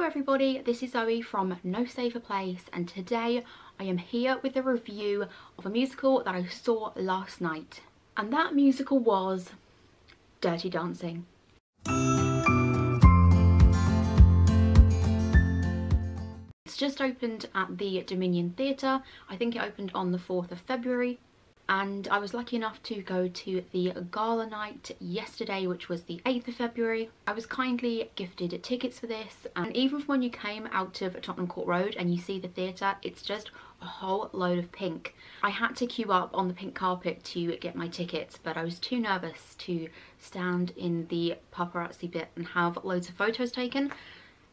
Hello everybody, this is Zoe from No Safer Place, and today I am here with a review of a musical that I saw last night. And that musical was Dirty Dancing. It's just opened at the Dominion Theatre. I think it opened on the 4th of February. And I was lucky enough to go to the Gala Night yesterday, which was the 8th of February. I was kindly gifted tickets for this, and even when you came out of Tottenham Court Road and you see the theatre, it's just a whole load of pink. I had to queue up on the pink carpet to get my tickets, but I was too nervous to stand in the paparazzi bit and have loads of photos taken,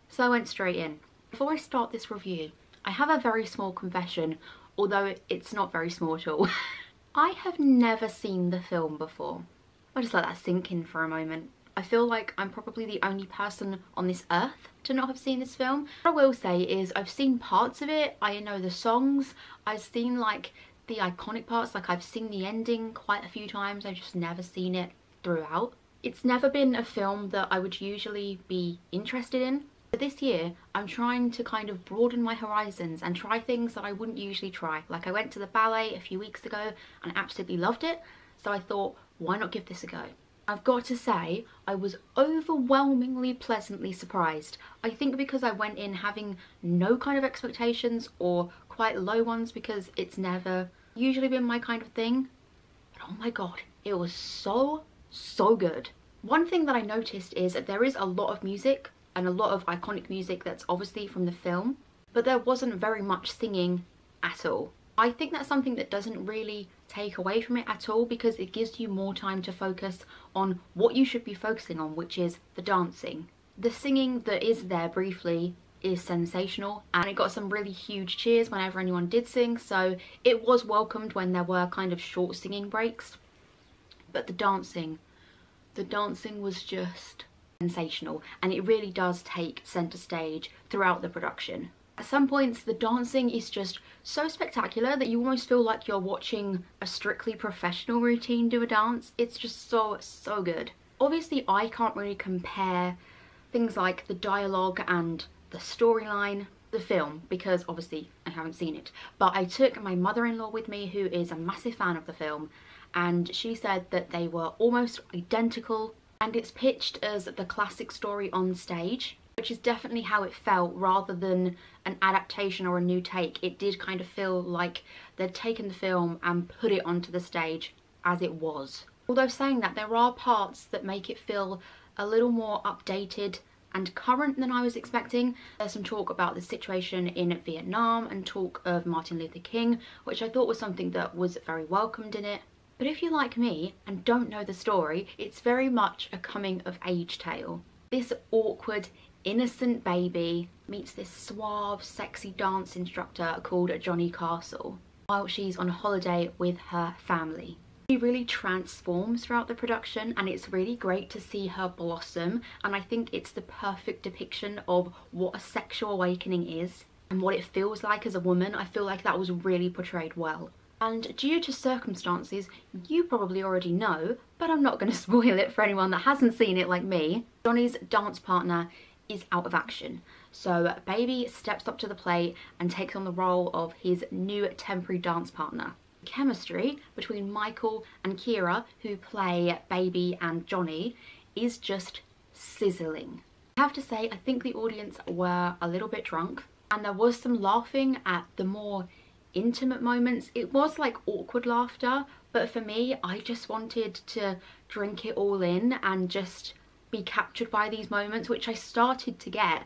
so I went straight in. Before I start this review, I have a very small confession, although it's not very small at all. I have never seen the film before. I'll just let that sink in for a moment. I feel like I'm probably the only person on this earth to not have seen this film. What I will say is I've seen parts of it, I know the songs, I've seen like the iconic parts, like I've seen the ending quite a few times, I've just never seen it throughout. It's never been a film that I would usually be interested in. But this year, I'm trying to kind of broaden my horizons and try things that I wouldn't usually try. Like I went to the ballet a few weeks ago and absolutely loved it. So I thought, why not give this a go? I've got to say, I was overwhelmingly pleasantly surprised. I think because I went in having no kind of expectations or quite low ones because it's never usually been my kind of thing. But oh my god, it was so good. One thing that I noticed is that there is a lot of music and a lot of iconic music that's obviously from the film, but there wasn't very much singing at all. I think that's something that doesn't really take away from it at all, because it gives you more time to focus on what you should be focusing on, which is the dancing. The singing that is there briefly is sensational, and it got some really huge cheers whenever anyone did sing, so it was welcomed when there were kind of short singing breaks. But the dancing was just sensational, and it really does take centre stage throughout the production. At some points the dancing is just so spectacular that you almost feel like you're watching a strictly professional routine do a dance. It's just so good. Obviously I can't really compare things like the dialogue and the storyline, the film, because obviously I haven't seen it, but I took my mother-in-law with me, who is a massive fan of the film, and she said that they were almost identical. And it's pitched as the classic story on stage, which is definitely how it felt rather than an adaptation or a new take. It did kind of feel like they'd taken the film and put it onto the stage as it was. Although saying that, there are parts that make it feel a little more updated and current than I was expecting. There's some talk about the situation in Vietnam and talk of Martin Luther King, which I thought was something that was very welcomed in it. But if you're like me and don't know the story, it's very much a coming of age tale. This awkward, innocent baby meets this suave, sexy dance instructor called Johnny Castle while she's on holiday with her family. She really transforms throughout the production, and it's really great to see her blossom, and I think it's the perfect depiction of what a sexual awakening is and what it feels like as a woman. I feel like that was really portrayed well. And due to circumstances you probably already know, but I'm not going to spoil it for anyone that hasn't seen it like me, Johnny's dance partner is out of action. So Baby steps up to the plate and takes on the role of his new temporary dance partner. The chemistry between Michael and Kira, who play Baby and Johnny, is just sizzling. I have to say, I think the audience were a little bit drunk, and there was some laughing at the more intimate moments. It was like awkward laughter, but for me, I just wanted to drink it all in and just be captured by these moments, which I started to get,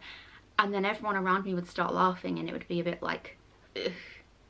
and then everyone around me would start laughing and it would be a bit like ugh.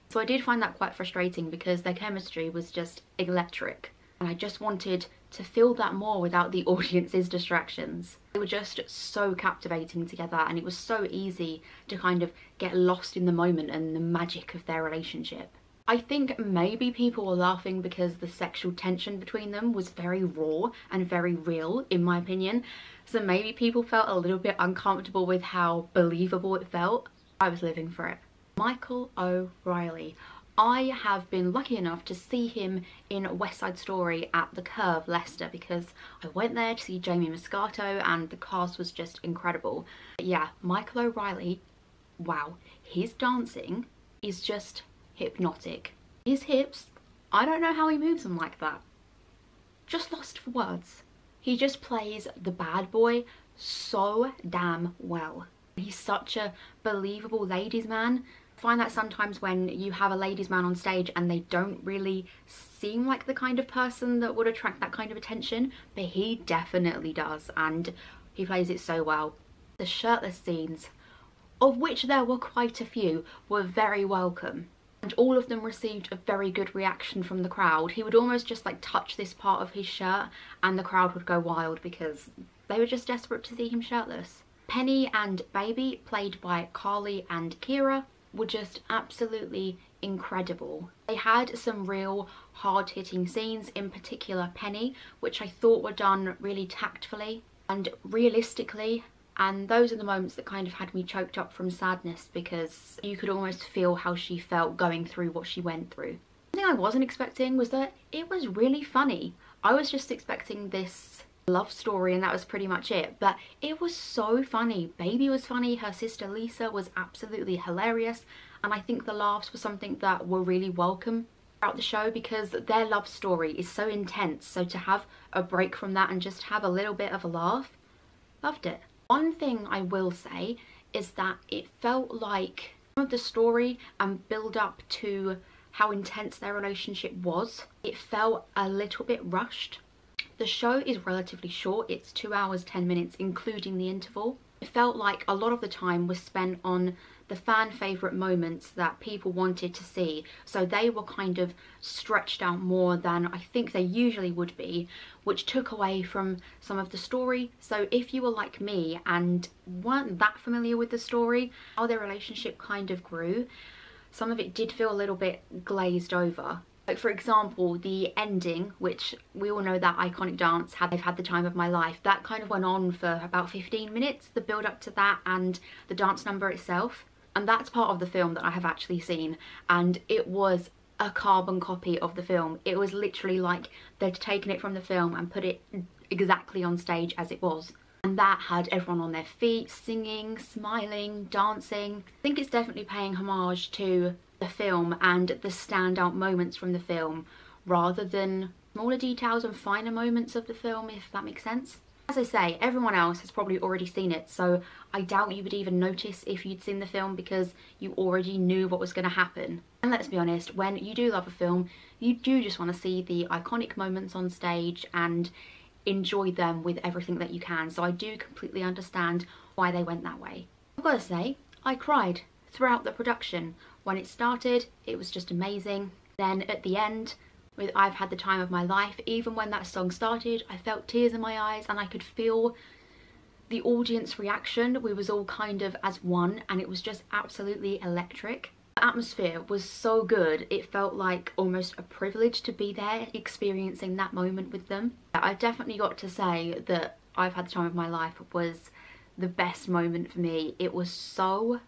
So I did find that quite frustrating, because their chemistry was just electric, and I just wanted to feel that more without the audience's distractions. They were just so captivating together, and it was so easy to kind of get lost in the moment and the magic of their relationship. I think maybe people were laughing because the sexual tension between them was very raw and very real, in my opinion. So maybe people felt a little bit uncomfortable with how believable it felt. I was living for it. Michael O'Reilly. I have been lucky enough to see him in West Side Story at the Curve, Leicester, because I went there to see Jamie Moscato and the cast was just incredible. But yeah, Michael O'Reilly, wow, his dancing is just hypnotic. His hips, I don't know how he moves them like that. Just lost for words. He just plays the bad boy so damn well. He's such a believable ladies man. I find that sometimes when you have a ladies man on stage and they don't really seem like the kind of person that would attract that kind of attention, but he definitely does, and he plays it so well. The shirtless scenes, of which there were quite a few, were very welcome. And all of them received a very good reaction from the crowd. He would almost just like touch this part of his shirt and the crowd would go wild because they were just desperate to see him shirtless. Penny and Baby, played by Carly and Kira, were just absolutely incredible. They had some real hard-hitting scenes, in particular Penny, which I thought were done really tactfully and realistically. And those are the moments that kind of had me choked up from sadness because you could almost feel how she felt going through what she went through. Something I wasn't expecting was that it was really funny. I was just expecting this love story and that was pretty much it, but it was so funny. Baby was funny, her sister Lisa was absolutely hilarious, and I think the laughs were something that were really welcome throughout the show because their love story is so intense, so to have a break from that and just have a little bit of a laugh, loved it. One thing I will say is that it felt like some of the story and build up to how intense their relationship was, it felt a little bit rushed. The show is relatively short, it's 2 hours 10 minutes including the interval. It felt like a lot of the time was spent on the fan favourite moments that people wanted to see, so they were kind of stretched out more than I think they usually would be, which took away from some of the story. So if you were like me and weren't that familiar with the story, how their relationship kind of grew, some of it did feel a little bit glazed over. Like for example, the ending, which we all know that iconic dance, They've Had the Time of My Life, that kind of went on for about 15 minutes, the build up to that and the dance number itself. And that's part of the film that I have actually seen, and it was a carbon copy of the film. It was literally like they'd taken it from the film and put it exactly on stage as it was. And that had everyone on their feet, singing, smiling, dancing. I think it's definitely paying homage to the film and the standout moments from the film rather than smaller details and finer moments of the film, if that makes sense. As I say, everyone else has probably already seen it, so I doubt you would even notice if you'd seen the film because you already knew what was going to happen. And let's be honest, when you do love a film, you do just want to see the iconic moments on stage and enjoy them with everything that you can, so I do completely understand why they went that way. I've got to say, I cried throughout the production. When it started, it was just amazing. Then at the end, with I've Had the Time of My Life, even when that song started, I felt tears in my eyes and I could feel the audience reaction. We was all kind of as one and it was just absolutely electric. The atmosphere was so good, it felt like almost a privilege to be there experiencing that moment with them. I definitely got to say that I've Had the Time of My Life was the best moment for me. It was so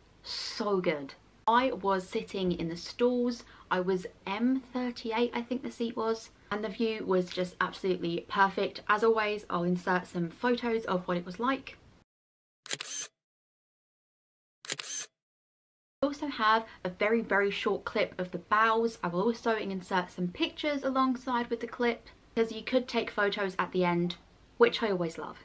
good. I was sitting in the stalls, I was M38 I think the seat was, and the view was just absolutely perfect. As always, I'll insert some photos of what it was like. I also have a very short clip of the bows. I will also insert some pictures alongside with the clip because you could take photos at the end, which I always love.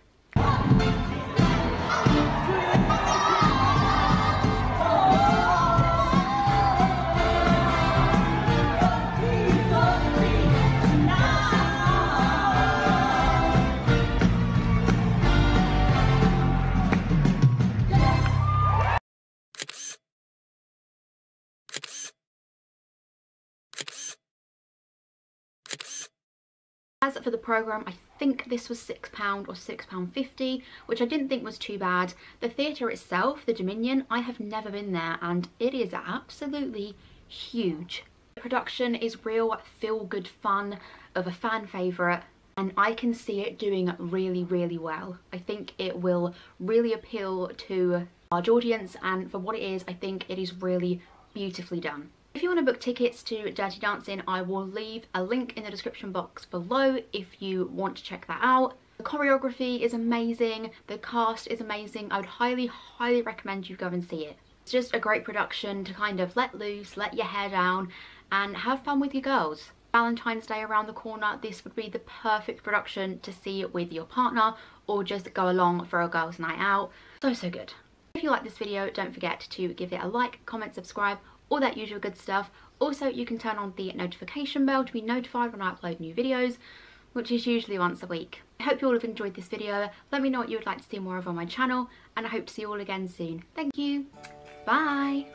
As for the programme, I think this was £6 or £6.50, which I didn't think was too bad. The theatre itself, the Dominion, I have never been there and it is absolutely huge. The production is real feel-good fun of a fan favourite and I can see it doing really well. I think it will really appeal to a large audience, and for what it is, I think it is really beautifully done. If you want to book tickets to Dirty Dancing, I will leave a link in the description box below if you want to check that out. The choreography is amazing, the cast is amazing. I would highly recommend you go and see it. It's just a great production to kind of let loose, let your hair down and have fun with your girls. Valentine's Day around the corner, this would be the perfect production to see it with your partner or just go along for a girls' night out. So good. If you like this video, don't forget to give it a like, comment, subscribe, all that usual good stuff. Also, you can turn on the notification bell to be notified when I upload new videos, which is usually once a week. I hope you all have enjoyed this video. Let me know what you would like to see more of on my channel, and I hope to see you all again soon. Thank you. Bye.